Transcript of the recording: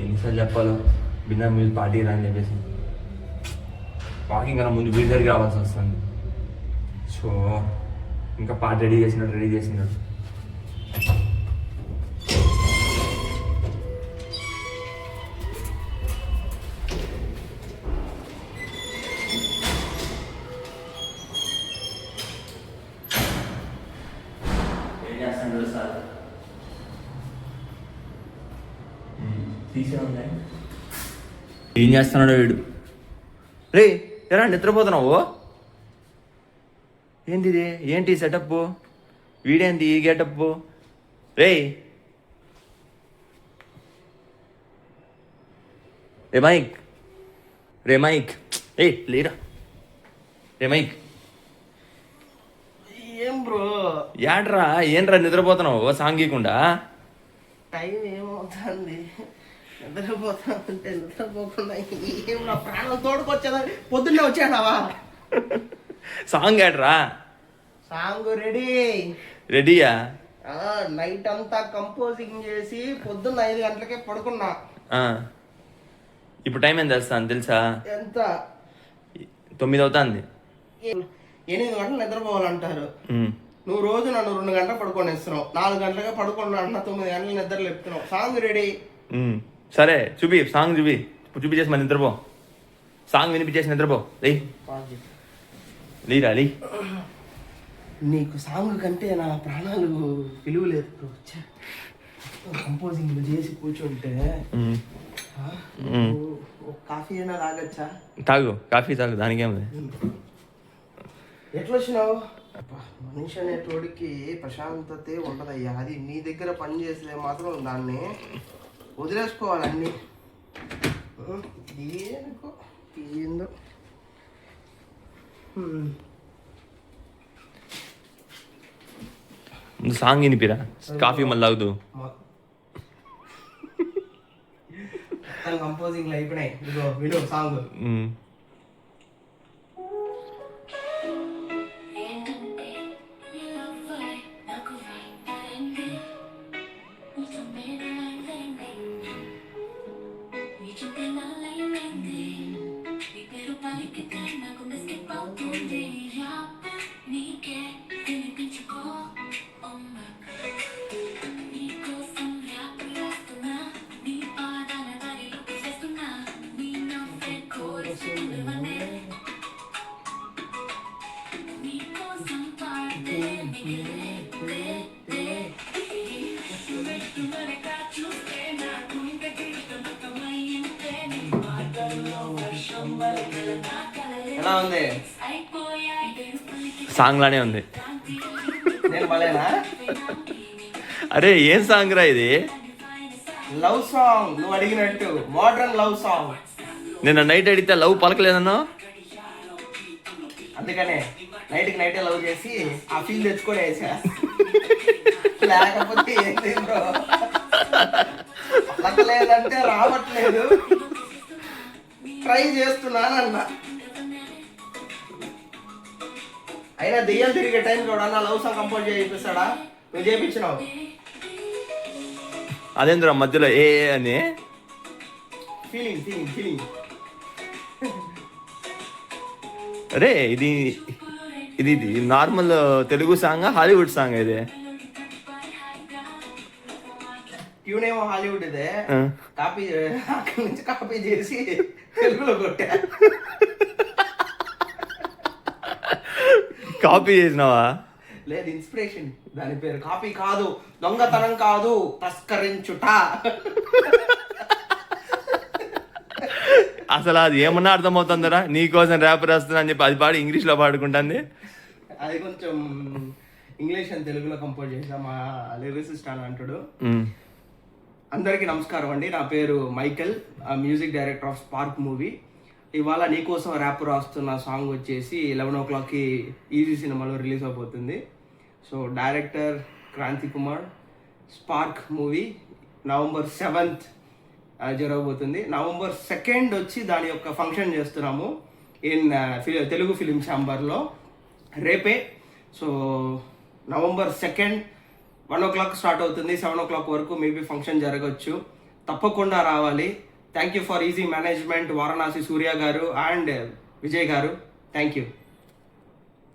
ఎన్నిసార్లు చెప్పాలో బిన్నా మీరు పార్టీ రా అని చెప్పేసి వాకింగ్ కన్నా ముందు వీడి దగ్గరికి రావాల్సి వస్తుంది. సో ఇంకా పార్టీ రెడీ చేసినాడు. ఏం చేస్తున్నాడు వీడు? రే ఎరా నిద్రపోతున్నావు? ఏంటిది? ఏంటి సెటప్? వీడేంటి ఈ గెటప్? రే మైక్ ఏ లేరా రే మైక్. ఏం బ్రో ఏంట్రా నిద్రపోతున్నావు సాంఘికుండా? టైం ఏమవుతుంది, నిద్రపోకుండా ఏం నా ప్రాణం తోడుకొచ్చేదా? పొద్దున్నే వచ్చాడావా? సాంగ్ ఏట్రా? సాంగ్ రెడీయా? నైట్ అంతా కంపోజింగ్ చేసి పొద్దున్న 5 గంటలకే పడుకున్నా. ఇప్పుడు టైం ఎంత తెలుసా? ఎంత? 9 అవుతుంది. 8 గంటలు నిద్రపోవాలంటారు. నువ్వు రోజు నన్ను 2 గంటలు పడుకోనిస్తున్నావు. 4 గంటలుగా పడుకున్నా అన్న 9 గంటలు నిద్ర లేపుతున్నావు. Song ready. సరే సాంగ్ చూపించేసి మరి నిద్రపో. సాంగ్ వినిపించేసి నిద్రపో. లేరా లే. నీకు సాంగ్ కంటే నా ప్రాణాలు విలువ లేదు. కంపోజింగ్ చేసి కూర్చుంటే కాఫీ అయినా తాగచ్చా? కాఫీ తాగు, దానికేముంది. ఎట్లా వచ్చినావు? మనిషి అనేటోడికి ప్రశాంతతే ఉండదయ్యా. అది నీ దగ్గర పని చేసలే మాత్రం దాన్ని వదిలేసుకోవాలి అన్నీ. ఏందో సాంగ్ వినిపిరా, కాఫీ మళ్ళీ తాగుతూ. కంపోజింగ్ అయిపోయినాయి. ఇదిగో విను సాంగ్. ఎలా ఉంది? సాంగ్ లానే ఉంది. నేను బాలేనా? అరే ఏం సాంగ్ రా ఇది? Love song. నువ్వు అడిగినట్టు మోడర్న్ లవ్ సాంగ్. నిన్న నైట్ అడిగితే లవ్ పలకలేదన్నా, అందుకనే నైట్ లవ్ చేసి ఆ ఫీల్ తెచ్చుకొని వేసా. లేకపోతే ఏంటి బ్రో, పలకలేదంటే రావట్లేదు, ట్రై చేస్తున్నానన్న. అయినా దెయ్యం తిరిగే టైం కూడా నా లవ్ సాంగ్ కంపోజ్ చేయిస్తాడా? నువ్వు చేయించినావు. అదేంద్రా మధ్యలో ఏ అని ఫీలింగ్. అరే ఇది normal Telugu song, Hollywood song ఇది. ట్యూన్ ఏమో హాలీవుడ్ ఇదే. అక్కడి నుంచి కాపీ చేసి తెలుగులో కొట్టా. కాపీ చేసినావా? లేదు, ఇన్స్పిరేషన్. దాని పేరు కాపీ కాదు, దొంగతనం కాదు, తస్కరించుట. అసలు అది ఏమన్నా అర్థమవుతుందరా? నీకోసం ర్యాప్ రాస్తున్నా అని చెప్పి అది పాడి ఇంగ్లీష్లో పాడుకుంటుంది. అది కొంచెం ఇంగ్లీష్ అని తెలుగులో కంపోజ్ చేసా. మా లిరిసిస్ట్ అని అంటాడు. అందరికీ నమస్కారం అండి. నా పేరు Michael, music director of Spark movie. ఇవాళ నీకోసం ర్యాప్ రాస్తున్న సాంగ్ వచ్చేసి 11 o'clockకి ఈజీ సినిమాలో రిలీజ్ అవబోతుంది. So director Kranti Kumar. Spark movie November 7th జరగబోతుంది. November 2nd వచ్చి దాని యొక్క ఫంక్షన్ చేస్తున్నాము తెలుగు ఫిలిం ఛాంబర్లో రేపే. So November 2nd 1 o'clock start అవుతుంది. 7 o'clock వరకు మేబీ ఫంక్షన్ జరగచ్చు. తప్పకుండా రావాలి. Thank you for easy management Varanasi Surya గారు అండ్ విజయ్ గారు. Thank you.